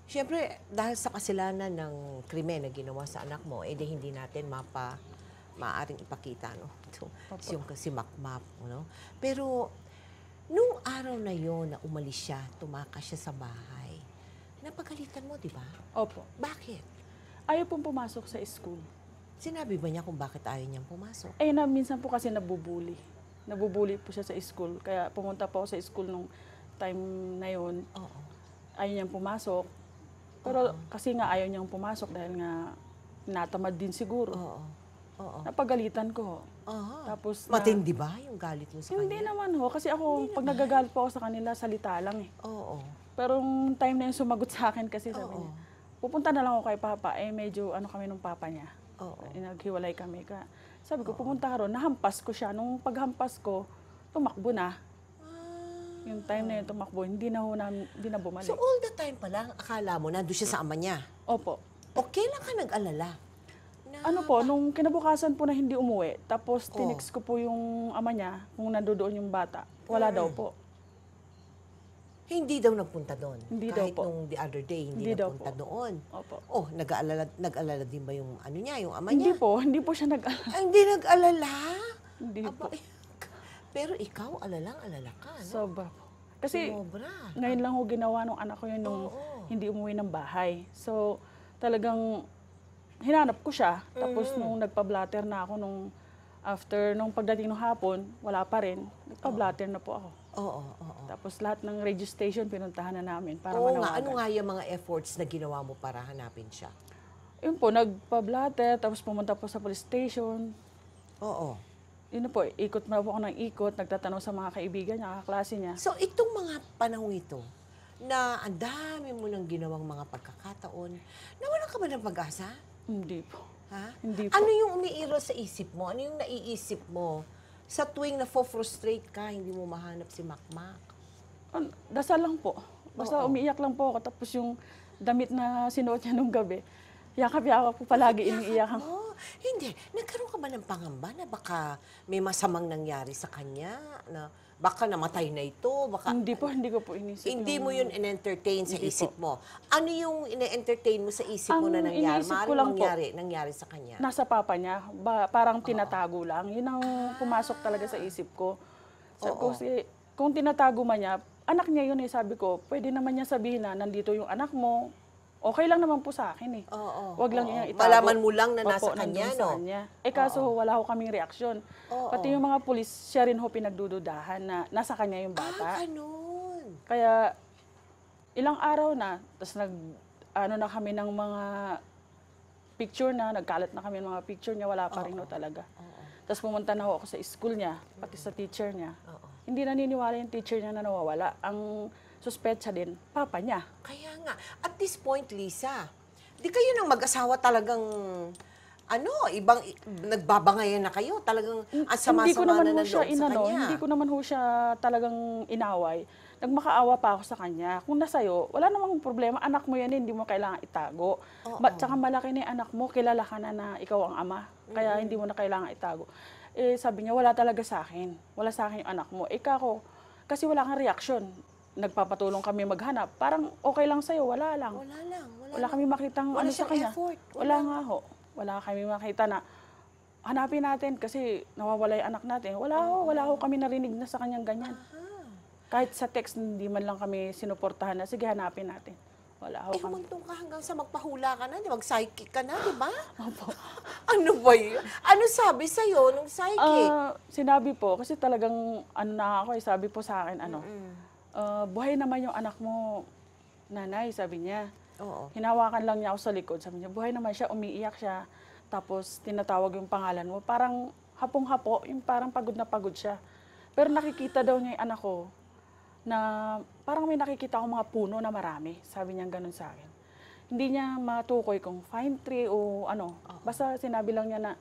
Siyempre, dahil sa kasalanan ng krimen na ginawa sa anak mo, di hindi natin maaaring ipakita, no? So, Opo. yung si Makmap, no? Pero, nung araw na yon na umalis siya, tumakas siya sa bahay, napagalitan mo, di ba? Opo. Bakit? Ayaw pong pumasok sa school. Sinabi ba niya kung bakit ayaw niyang pumasok? Minsan po kasi nabubuli. Nabubuli po siya sa school. Kaya pumunta po ako sa school nung time na yon. Oo. Ayaw niyang pumasok. Pero kasi nga ayaw niyang pumasok dahil nga natamad din siguro. Oo. Oo. Napagalitan ko. Aha. Tapos Matindi ba yung galit mo sa Hindi kanya? naman ho. Kasi ako, pag nagagalit po ako sa kanila, salita lang eh. Oo. Pero yung time na yung sumagot sa akin kasi sabi Oo. niya, pupunta na lang ako kay Papa. Medyo ano kami nung Papa niya. Oo. Naghiwalay kami. Sabi ko, pumunta ka ron. Nahampas ko siya. Nung paghampas ko, tumakbo na. Yung time na yun tumakbo, hindi na bumalik. So all the time pala, akala mo, nandun siya sa ama niya. Opo. O kailan ka nag-alala? Ano po, nung kinabukasan po na hindi umuwi, tapos Oh. tinext ko po yung ama niya kung nandoon yung bata. Wala daw po. Hindi daw nagpunta doon. Hindi daw Kahit po. nung the other day, hindi Hindi daw nagpunta po. doon. Opo. Oh, nag-alala din ba yung ano niya, yung ama Hindi niya? po, hindi po siya nag-alala. Ay, hindi nag-alala? Hindi Aba, po. pero ikaw, alalang-alala ka, no? Sobra po. Kasi Sobra. ngayon lang ho ginawa nung anak ko yun nung Oo. hindi umuwi ng bahay. So, talagang hinanap ko siya. Tapos nung nagpa-blatter na ako nung pagdating ng hapon, wala pa rin. Nagpa-blatter na po ako. Oo, oo. Tapos lahat ng radio station pinuntahan na namin para Oo nga, manawagan. ano nga yung mga efforts na ginawa mo para hanapin siya? Yun po, nagpa-blatter, tapos pumunta po sa police station. Oo. Yun na po, ikot na po ako ng ikot, nagtatanong sa mga kaibigan niya, kaklase niya. So, itong mga panahong ito, na ang dami mo nang ginawang mga pagkakataon, nawalan ka ba ng pag-asa? Hindi po. Ha? Hindi po. Ano yung umiiro sa isip mo? Ano yung naiisip mo? Sa tuwing na-frustrate ka, hindi mo mahanap si Makmak. Dasal lang po. Basta Oo. umiiyak lang po ako. Tapos yung damit na sinuot niya nung gabi, yakap-yakap po palagi iniiyakan. Oh, hindi. Nagkaroon ka ba ng pangamba na baka may masamang nangyari sa kanya? Na baka namatay na ito? Baka, Hindi ko po inisip. hindi mo yun in-entertain sa Hindi isip mo. Ano yung in-entertain mo sa isip mo na Ang nangyari? iniisip ko Maaaring lang po, nangyari sa kanya. Nasa papa niya, parang tinatago lang. Yun ang pumasok talaga sa isip ko. Sabi ko, kasi, kung tinatago man niya, anak niya yun eh, sabi ko, pwede naman niya sabihin na nandito yung anak mo. Okay lang naman po sa akin eh. Oo. Wag lang oo. niya itago. Malaman mo lang na nasa Opo, kanya, nandun no? sa kanya. Kaso wala ho kaming reaksyon. Oo. Pati yung mga pulis, siya rin ho pinagdududahan na nasa kanya yung bata. Ganun. Kaya ilang araw na, tapos na kami ng mga picture na, nagkalat na kami ng mga picture niya, wala pa rin ho talaga. Tapos pumunta na ho ako sa school niya, pati sa teacher niya. Hindi naniniwala yung teacher niya na nawawala. Ang suspetsa din, papa niya. Kaya nga, at this point, Lisa, di kayo nang mag-asawa talagang, nagbabangayan na kayo. Talagang ang Hindi ko sama-sama naman na ho ng siya loob sa kanya. hindi ko naman ho siya talagang inaway. Nagmakaawa pa ako sa kanya. Kung nasa'yo, wala namang problema. Anak mo yan, hindi mo kailangan itago. Tsaka malaki na yung anak mo, kilala ka na ikaw ang ama. Kaya hindi mo na kailangan itago. Sabi niya, wala talaga sa akin. Wala sa akin yung anak mo. Kasi wala kang reaksyon. Nagpapatulong kami maghanap. Parang okay lang sa'yo, wala lang. Wala lang. Wala kami makitang Wala ano sa siyang kanya. effort. Wala nga ho. Wala kami makita na hanapin natin kasi nawawala yung anak natin. Wala ho kami narinig na sa kanyang ganyan. Kahit sa text, hindi man lang kami sinuportahan na, sige, hanapin natin. Wala ho kami. Humantong ka hanggang sa magpahula ka na, mag-psychic ka na, di ba? Opo. Ano ba yun? Ano sabi sa'yo nung psychic? Sinabi po, kasi talagang sabi po sa akin, buhay naman yung anak mo, nanay, sabi niya. Oo. Hinawakan lang niya ako sa likod, sabi niya, buhay naman siya, umiiyak siya. Tapos tinatawag yung pangalan mo, parang hapong-hapo, yung parang pagod na pagod siya. Pero nakikita daw niya yung anak ko, na parang may nakikita akong mga puno na marami. Sabi niya ganun sa akin. Hindi niya matukoy kung fine tree o ano. Basta sinabi lang niya na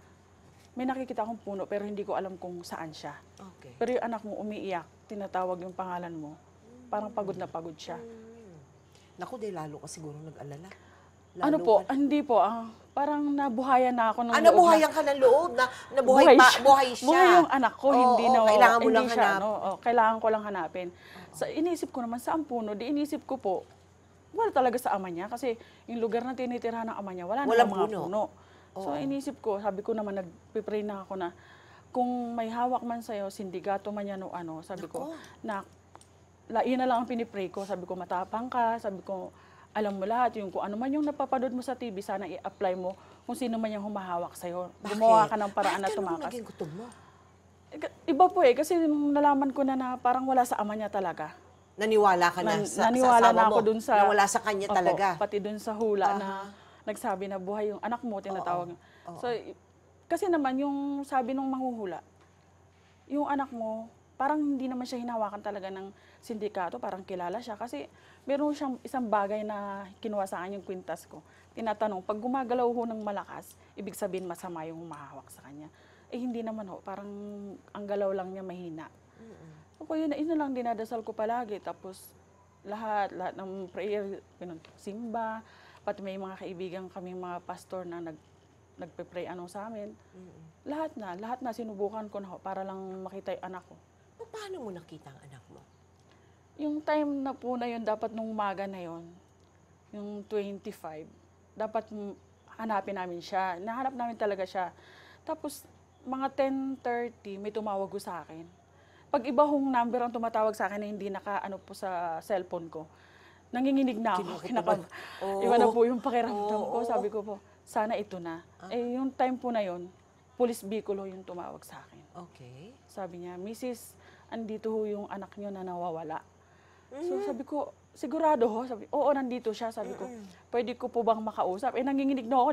may nakikita akong puno pero hindi ko alam kung saan siya. Okay. Pero yung anak mo umiiyak, tinatawag yung pangalan mo. Parang pagod na pagod siya. Naku, lalo ka siguro nag-alala. Ano po? Hindi po. Parang nabuhayan na ako ng loob. Nabuhayan ka ng loob? Buhay siya? Buhay yung anak ko, hindi na. Kailangan mo hindi lang siya, hanapin. kailangan ko lang hanapin. Iniisip ko naman, saan puno? Iniisip ko po, wala talaga sa ama niya. Kasi yung lugar na tinitirahan ng ama niya, wala Walang namang mga puno. puno. So, Oo. inisip ko, sabi ko naman, nagpipray na ako na, kung may hawak man sa'yo, sindigato man yan o ano, sabi ko, Nako. na, yun na lang ang pinipray ko. Sabi ko, matapang ka. Sabi ko, alam mo lahat, yung kung ano man yung napapanood mo sa TV, sana i-apply mo kung sino man yung humahawak sa'yo. Gumawa ka ng paraan na Bakit ganun tumakas. naging kutob mo? Iba po kasi nung nalaman ko na parang wala sa ama niya talaga. Naniwala ka na sa Naniwala asawa na ako mo, dun sa... na wala sa kanya Opo, talaga. pati dun sa hula na Aha. nagsabi na buhay yung anak mo, tinatawag. Oo. So, kasi naman yung sabi nung manghuhula, yung anak mo, parang hindi naman siya hinawakan talaga ng sindikato, parang kilala siya. Kasi meron siyang isang bagay na kinuha sa akin yung kwintas ko. Tinatanong, pag gumagalaw ho ng malakas, ibig sabihin masama yung humahawak sa kanya. Eh hindi naman ho, parang ang galaw lang niya mahina. So yun na lang dinadasal ko palagi. Tapos lahat ng prayer, simba, pati may mga kaibigan kami mga pastor na nagpe-pray sa amin. Lahat na sinubukan ko na ho para lang makita yung anak ko. Paano mo nakita ang anak mo? Yung time na po na yun, dapat nung umaga na yun, yung 25, dapat hanapin namin siya. Nahanap namin talaga siya. Tapos, mga 10:30, may tumawag ko sa akin. Pag iba hong number ang tumatawag sa akin na hindi naka-ano po sa cellphone ko, nanginginig na ako. Oo. Iba na po yung pakiramdam ko. Oo. Sabi ko po, sana ito na. Eh, yung time po na yun, Police Bicol ho yung tumawag sa akin. Okay. Sabi niya, Mrs., andito ho yung anak niyo na nawawala. So sabi ko, sigurado ho? Sabi, oo, nandito siya. Sabi ko, pwede ko po bang makausap? Eh, nanginginig na ako.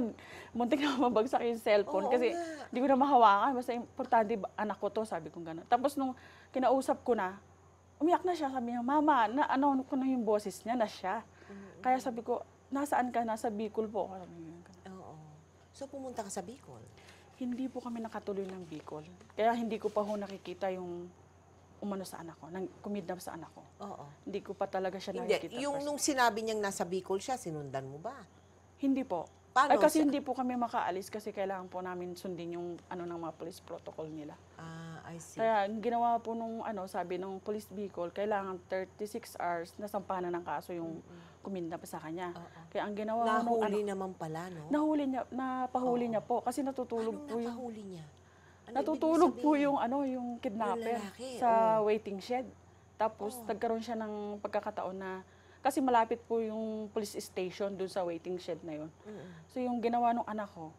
Muntik na mabagsak yung cellphone. Oo kasi nga. di ko na mahawakan. Basta importante, anak ko to. Sabi ko gano'n. Tapos nung kinausap ko na, umiyak na siya. Sabi niya, Mama, ano ko na yung boses niya na siya. Kaya sabi ko, nasaan ka? Nasa Bicol po. Sabi niya, ganun. Oo. So, pumunta ka sa Bicol? Hindi po kami nakatuloy ng Bicol. Kaya hindi ko pa ho nakikita yung umano sa anak ko, kumidnap sa anak ko. Oo. Hindi ko pa talaga siya Hindi. nakikita. Yung nung sinabi niyang nasa Bicol siya, sinundan mo ba? Hindi po. Paano? Ay, kasi hindi po kami makaalis kasi kailangan po namin sundin yung ng mga police protocol nila. I see. Kaya ang ginawa po nung sabi nung Police Bicol, kailangan 36 hours na sampahan ng kaso yung kumidnap sa kanya. Kaya ang ginawa nung Nahuli naman pala, no? napahuli niya po kasi natutulog Anong po yung napahuli niya? Ano natutulog ibig po sabihin? yung kidnapper Yung lalaki, sa waiting shed. Tapos nagkaroon siya ng pagkakataon na kasi malapit po yung police station dun sa waiting shed na yun. So yung ginawa ng anak ko,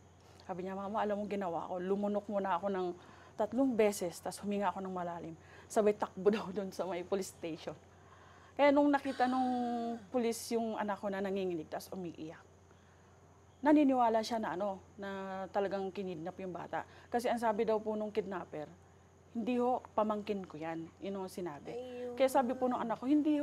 sabi niya, Mama, alam mo ginawa ko, lumunok muna ako ng 3 beses, tapos huminga ako ng malalim. Sabay takbo daw dun sa may police station. Kaya nung nakita nung police yung anak ko na nanginginig, tapos umiiyak, naniniwala siya na na talagang kinidnap yung bata. Kasi ang sabi daw po nung kidnapper, hindi ho, pamangkin ko yan. Yun ang sinabi. Ayun. Kaya sabi po nung anak ko, hindi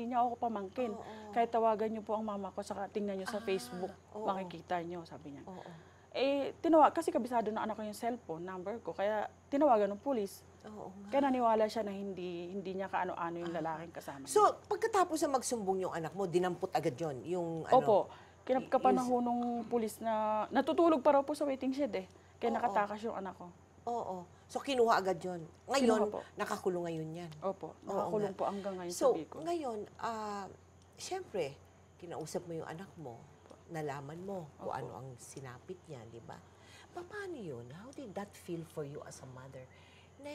niya ako pamangkin. Kahit tawagan niyo po ang mama ko, saka tingnan niyo sa Facebook, makikita niyo, sabi niya. Oo. Eh, kasi kabisado ng anak ko yung cellphone number ko, kaya tinawagan ng pulis. Oo nga. Kaya naniwala siya na hindi niya kaano-ano yung lalaking kasama niya. So, pagkatapos na magsumbong yung anak mo, dinampot agad yon yung Opo. Kinapkapanahon nung pulis na natutulog pa raw po sa waiting shed eh. Kaya nakatakas yung anak ko. Oo. So, kinuha agad yon. Ngayon, Kinuha po. nakakulong ngayon yan. Opo. Oo Nakakulong nga. po hanggang ngayon So, sa Bicol. ngayon, siyempre, kinausap mo yung anak mo, nalaman mo kung Opo. ano ang sinapit niya, di ba? Paano yun? How did that feel for you as a mother? Na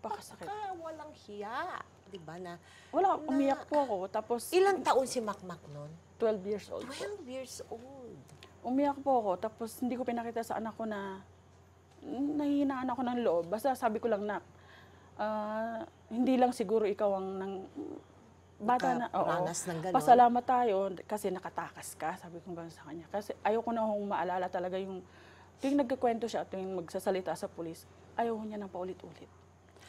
Napakasakit. walang hiya. Di ba na? Wala, umiyak po ako. Tapos, Ilang taon si Makmak noon? 12 years old po. 12 years old. Umiyak po ako. Tapos, hindi ko pinakita sa anak ko na nahihinaan ako ng loob. Basta sabi ko lang na, hindi lang siguro ikaw ang bata na, Nakaranas ng ganon. pasalamat tayo kasi nakatakas ka, sabi ko gano'n sa kanya. Kasi ayaw ko na hong maalala talaga yung, tuwing nagkakwento siya, tuwing magsasalita sa pulis, ayaw ko niya nang paulit-ulit.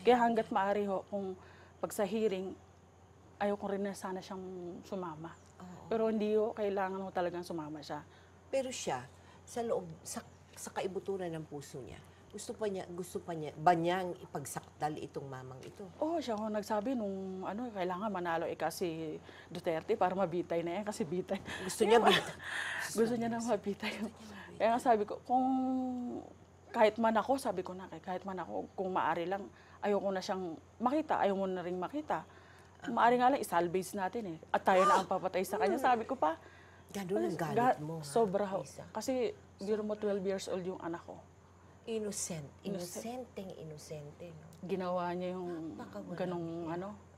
Kaya hanggat maaari ho, kung pag sa hearing, ayaw ko rin na sana siyang sumama. Pero hindi ho, kailangan ho talagang sumama siya. Pero siya, sa loob, sa kaibuturan ng puso niya, gusto pa niya, ba niyang ipagsakdal itong mamang ito? Oo, siya ho nagsabi nung kailangan manalo si Duterte para mabitay na yan kasi bitay. Gusto niya Gusto niya na mabitay. Kaya nga sabi ko, kung kahit man ako, sabi ko na, kahit man ako, kung maaari lang, ayoko na siyang makita, ayaw mo na rin makita. Maaari nga lang, isalvage natin eh. At tayo na ang papatay sa kanya. Sabi ko pa, Ganun ang galit mo. ha, sobra ho. Lisa? Kasi, biro mo 12 years old yung anak ko. Innocent. Innocenteng inosente. No? Ginawa niya yung Napakawala ganong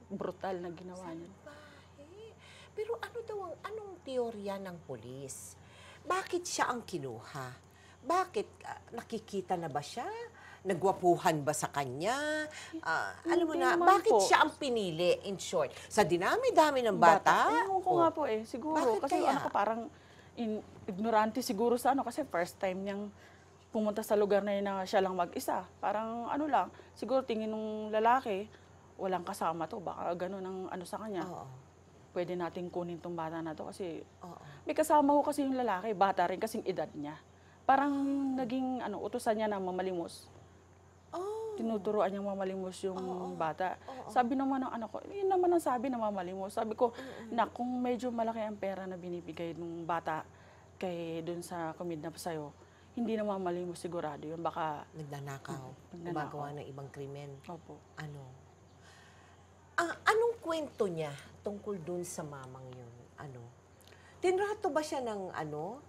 brutal na ginawa niya. Bahe. Pero ano daw anong teorya ng polis? Bakit siya ang kinuha? Bakit? Nakikita na ba siya? Nagwapuhan ba sa kanya? Alam mo Hindi na, naman bakit po. siya ang pinili, in short? Sa dinami-dami ng bata? Ewan ko nga po eh, siguro. Bakit Kasi yung kaya? anak ko parang ignorante siguro sa kasi first time niyang pumunta sa lugar na yun na siya lang mag-isa. Parang lang, siguro tingin ng lalaki, walang kasama to, baka ganun ang sa kanya. Oo. Pwede nating kunin tong bata na to kasi Oo. may kasama ko kasi yung lalaki, bata rin kasing edad niya. Parang naging utusan niya na mamalimos. Oh. Tinuturuan niyang mamalimos yung bata. Oo. Sabi naman ng anak ko, yun naman ang sabi na mamalimos. Sabi ko, na kung medyo malaki ang pera na binibigay ng bata kay dun sa kumidnap sa'yo, hindi na mamalimos sigurado yun. Baka, Nagnanakaw. Nagnanakaw. Gumagawa ng ibang krimen. opo. Ano? Anong kwento niya tungkol dun sa mamang yun? Ano? Tinrato ba siya ng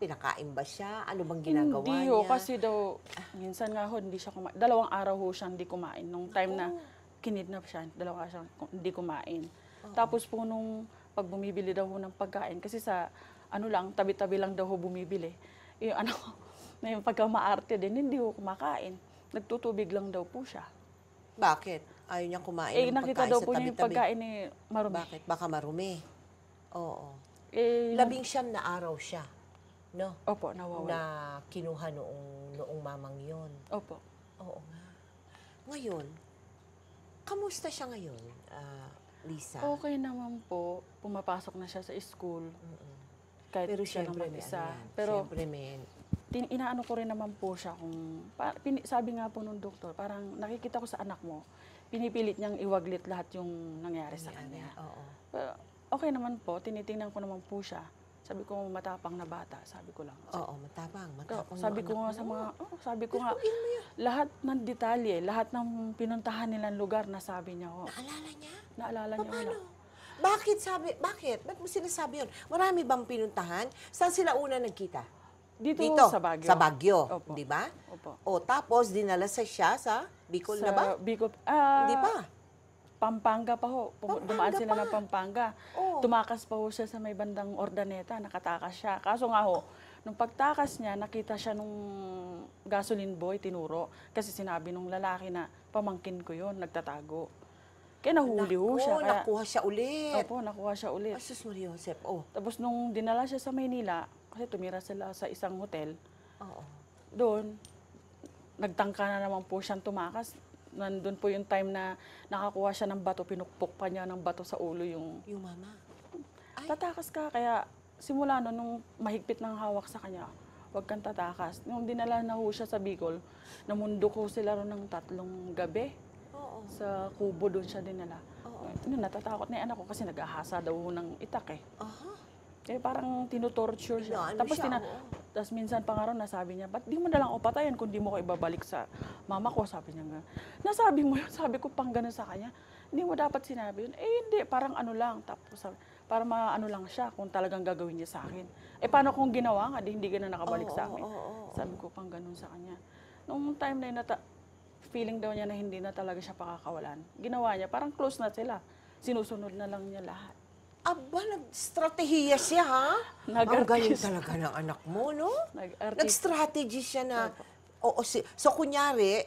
Pinakain ba siya? Ano bang ginagawa Hindi niya? ho, kasi daw, minsan nga ho, hindi siya kumain. 2 araw ho siya hindi kumain. Nung time na kinidnap siya, 2 araw siya hindi kumain. Tapos po nung pag bumibili daw ho ng pagkain, kasi sa tabi-tabi lang daw ho bumibili. Yung na yung pagka maarte din, hindi ho kumakain. Nagtutubig lang daw po siya. Bakit? Ayaw niya kumain ng Nakita pagkain daw sa po niya yung tabi-tabi. pagkain ni marumi. Bakit? Baka marumi. Oo. 19 na araw siya, no? Opo, nawawala. Na kinuha noong mamang yon. Opo. Oo nga. Ngayon, kamusta siya ngayon, Lisa? Okay naman po. Pumapasok na siya sa school. Kahit Pero siya syempre, naman may isa. yan. Pero Syempre, may... inaano ko rin naman po siya kung... sabi nga po nung doktor, parang nakikita ko sa anak mo, pinipilit niyang iwaglit lahat yung nangyari sa kanya. Oo. Pero okay naman po, tinitingnan ko naman po siya. Sabi ko, matapang na bata, sabi ko lang. Oo, matapang. Matapang Sabi yung ko nga anak sa mo. mga, sabi ko nga, lahat ng detalye, lahat ng pinuntahan nilang lugar, nasabi niya ko. Naalala niya? Naalala niya Paano? wala. Bakit? Ba't mo sinasabi yun? Marami bang pinuntahan? Saan sila una nagkita? Dito, sa Baguio. Sa Baguio, Opo. di ba? Opo. O tapos dinala siya sa Bicol na ba? Bicol. Di pa. Pampanga pa ho. Dumaan Pampanga sila pa. ng Pampanga. Oo. Tumakas pa ho siya sa may bandang Ordaneta, nakatakas siya. Kaso nga ho, nung pagtakas niya, nakita siya nung gasoline boy, tinuro. Kasi sinabi nung lalaki na, pamangkin ko yon, nagtatago. Kaya nahuli ho siya. Kaya, Nakuha siya ulit. opo, nakuha siya ulit. Asus Maria Josep. Oh. Tapos nung dinala siya sa Maynila, kasi tumira sila sa isang hotel, Oo. doon, nagtangka na naman po siyang tumakas. Nandun po yung time na nakakuha siya ng bato, pinukpok pa niya ng bato sa ulo yung Yung mama. Ay. tatakas ka. Kaya simula nun, nung mahigpit ng hawak sa kanya, huwag kang tatakas. Nung dinala na ho siya sa Bicol, namundok ho sila ron ng 3 gabi. Oo. Sa kubo doon siya dinala. Oo. Yun, natatakot na yung anak ko kasi nag-ahasa daw ho ng itak eh. Aha. Eh parang tinutorture siya. Inaano Tapos siya, oo. tapos minsan pa nga raw nasabi niya, ba't di mo na lang ako patayan kung di mo ko ibabalik sa mama ko? Sabi niya nga. Nasabi mo yun, sabi ko pang gano'n sa kanya. Hindi mo dapat sinabi yun. Eh hindi, parang lang. Tapos para maano lang siya kung talagang gagawin niya sa akin. Eh paano kung ginawa nga, di hindi ka na nakabalik sa amin. Oo. Sabi ko pang gano'n sa kanya. Nung time na yun, feeling daw niya na hindi na talaga siya pakakawalan. Ginawa niya, parang close na sila. Sinusunod na lang niya lahat. Aba, nag-strategiya siya, ha? Ang galing Nag-artist. talaga ng anak mo, no? Nag-artist. Nag-strategy siya na, so kunyari,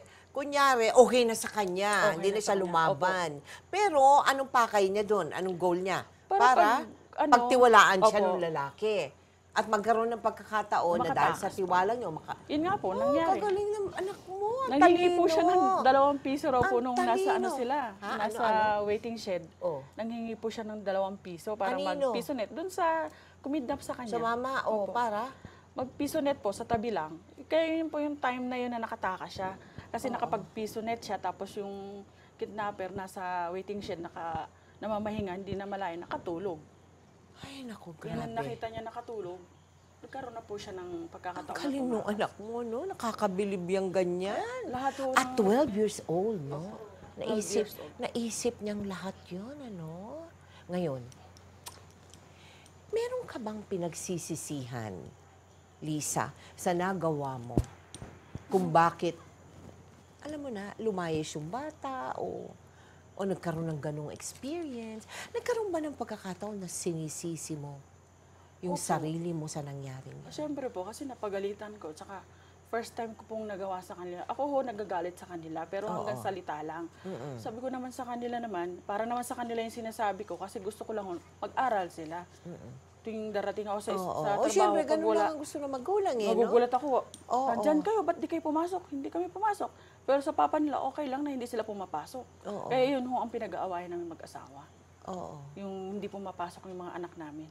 okay na sa kanya, Okay hindi na na siya sa kanya, lumaban. Pero, anong pakay niya doon? Anong goal niya? Para pagtiwalaan siya opo. ng lalaki. At magkaroon ng pagkakataon na dahil sa Makatakas. tiwala niyo, Yun nga po, nangyari. kagaling ng anak mo. Ang Nanghingi po siya ng talino. 2 piso raw po Ang nung nasa talino. sila. Ha? Nasa Ano? waiting shed. Oh. Nanghingi po siya ng 2 piso para Kanino? mag-piso net. Doon sa kumidnap sa kanya. Sa mama, Opo. para? Mag-piso net po sa tabi lang. Kaya yun po yung time na yun na nakatakas siya. Kasi nakapag-piso net siya, tapos yung kidnapper nasa waiting shed, namamahinga, hindi na malayo, nakatulog. Ay, naku, Yan ang grabe. nakita niya nakatulog. Nagkaroon na po siya ng Ang pagkakataon. na galing nung tumakas. anak mo, no? Nakakabilib yung ganyan. Lahat po At ng- 12 years old, no? 12 years old. Naisip niyang lahat yun, ano? Ngayon, meron ka bang pinagsisisihan, Lisa, sa nagawa mo? Kung bakit, alam mo na, lumayas yung bata o nagkaroon ng ganong experience? Nagkaroon ba ng pagkakataon na sinisisi mo yung Opo. sarili mo sa nangyaring yan? Siyempre po, kasi napagalitan ko. Tsaka, first time ko pong nagawa sa kanila. Ako ho, nagagalit sa kanila, pero hanggang Oo. salita lang. Sabi ko naman sa kanila naman, para naman sa kanila yung sinasabi ko, kasi gusto ko lang mag-aral sila. Tuwing darating ako sa Oo. sa O, trabaho, syempre, pag ganun wala, lang ang gusto ng magulang eh, no? magugulat ako. Oo. Nandyan kayo, ba't di kayo pumasok? Hindi kami pumasok. Pero sa papa nila, okay lang na hindi sila pumapasok. Oo. Kaya yun ho ang pinag-aawayan namin mag-asawa. Oo. Yung hindi pumapasok yung mga anak namin.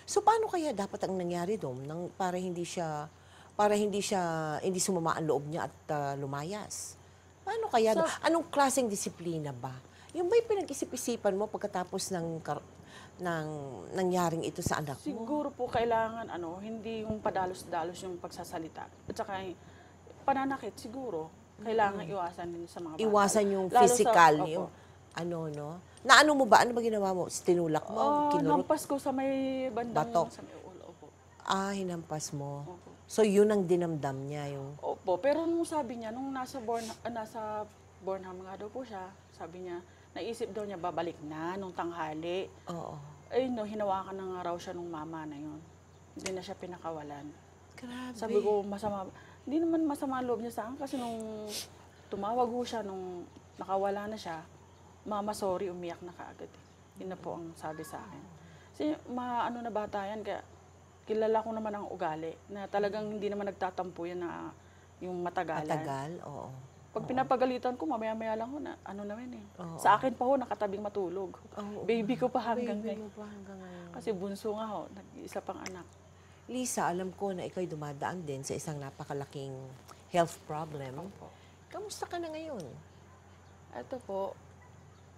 So, paano kaya dapat ang nangyari doon para hindi sumama ang loob niya at lumayas? Paano kaya doon? Anong klaseng disiplina ba? Yung ba'y pinag-isip-isipan mo pagkatapos ng nangyaring ito sa anak mo? Siguro po kailangan hindi yung padalos-dalos yung pagsasalita. At saka yung pananakit siguro kailangan iwasan din sa mga bata. Iwasan yung Lalo physical, opo. yung no? Na ano mo ba? Ano ba ginawa mo? Tinulak mo? Kinurot? Nampas ko sa may bandang Batok. sa may ulo. Opo. Hinampas mo. Opo. So, yun ang dinamdam niya, yung... Opo, pero nung sabi niya, nung nasa Bornham nga daw po siya, sabi niya, naisip daw niya babalik na nung tanghali. Oo. Hinawakan na nga raw siya nung mama na yun. Hindi na siya pinakawalan. Grabe. Sabi ko, masama. Hindi naman masama ang loob niya sa akin kasi nung tumawag ho siya, nung nakawala na siya, mama, sorry, umiyak na kaagad. Yun na po ang sabi sa akin. Kasi na bata yan, kaya kilala ko naman ang ugali na talagang hindi naman nagtatampo yan na yung matagalan. Matagal, oo. Pag pinapagalitan ko, mamaya-maya lang ho na naman eh. Oo. Sa akin pa ho, nakatabing matulog. Oo. Baby ko pa hanggang Baby ngayon. mo pa hanggang ngayon. Kasi bunso nga ho, nag-isa pang anak. Lisa, alam ko na ikaw'y dumadaan din sa isang napakalaking health problem. Opo. Kamusta ka na ngayon? Ito po,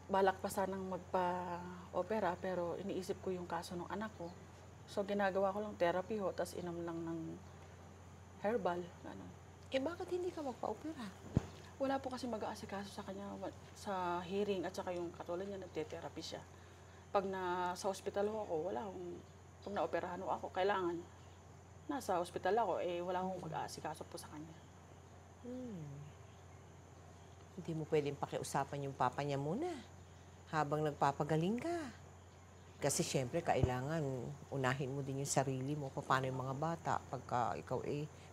balak pa sanang magpa-opera pero iniisip ko yung kaso ng anak ko. So ginagawa ko lang therapy ho, tapos inom lang ng herbal. Ano. Bakit hindi ka magpa-opera? Wala po kasi mag-aasikaso sa kanya sa hearing at saka yung katulad niya, nagte-therapy siya. Pag sa hospital ho ako, wala akong, pag naoperahan ho ako, kailangan nasa hospital ako, wala akong mag-aasikaso po sa kanya. Hindi mo pwedeng pakiusapan yung papa niya muna habang nagpapagaling ka. Kasi syempre, kailangan unahin mo din yung sarili mo. Paano yung mga bata pagka ikaw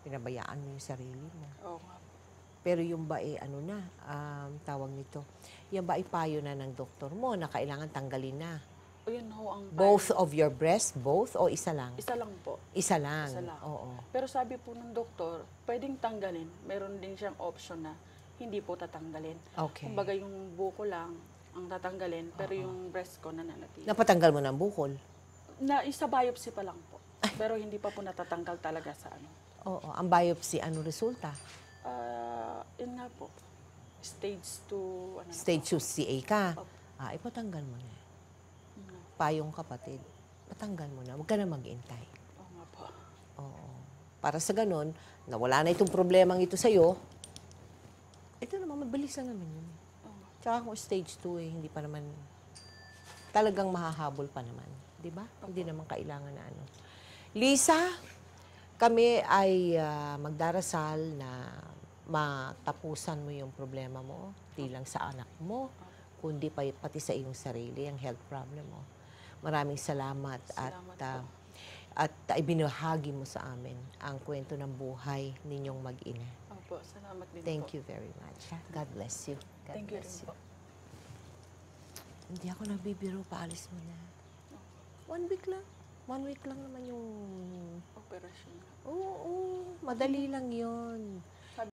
pinabayaan mo yung sarili mo. Oo nga po. Pero yung ba tawag nito, yung ba payo na ng doktor mo na kailangan tanggalin na? O yun ho ang Both of your breast? Both? O isa lang? isa lang po. Isa lang. Isa lang. Oo. Pero sabi po ng doktor, pwedeng tanggalin. Meron din siyang option na hindi po tatanggalin. Okay. Kumbaga yung buko lang ang tatanggalin, pero yung breast ko nananatili. Napatanggal mo ng bukol? Isa biopsy pa lang po. Pero hindi pa po natatanggal talaga sa ano. Oo. Ang biopsy, ano resulta? Yun nga po. Stage 2, ano na Stage 2 CA ka. Opo. Ipatanggal mo na. po. Yun nga. Payong kapatid, patanggal mo na. Huwag ka na mag-intay. Oo nga po. Oo. Para sa ganun, na wala na itong problemang ito sa'yo, ito naman, mabilis lang naman yun. Oo nga. Tsaka kung stage 2 hindi pa naman, talagang mahahabol pa naman. Di ba? Hindi naman kailangan na ano. Lisa, kami ay magdarasal na matapusan mo yung problema mo, di lang sa anak mo, kundi pati sa iyong sarili, ang health problem mo. Maraming salamat, Salamat po. at ibinahagi mo sa amin ang kwento ng buhay ninyong mag-ina. Opo, salamat din Thank po. you very much. God bless you. God Thank you bless rin po. Hindi ako nagbibiro, paalis mo na. 1 week lang. 1 week lang naman yung... Operasyon. Oo, madali lang yon.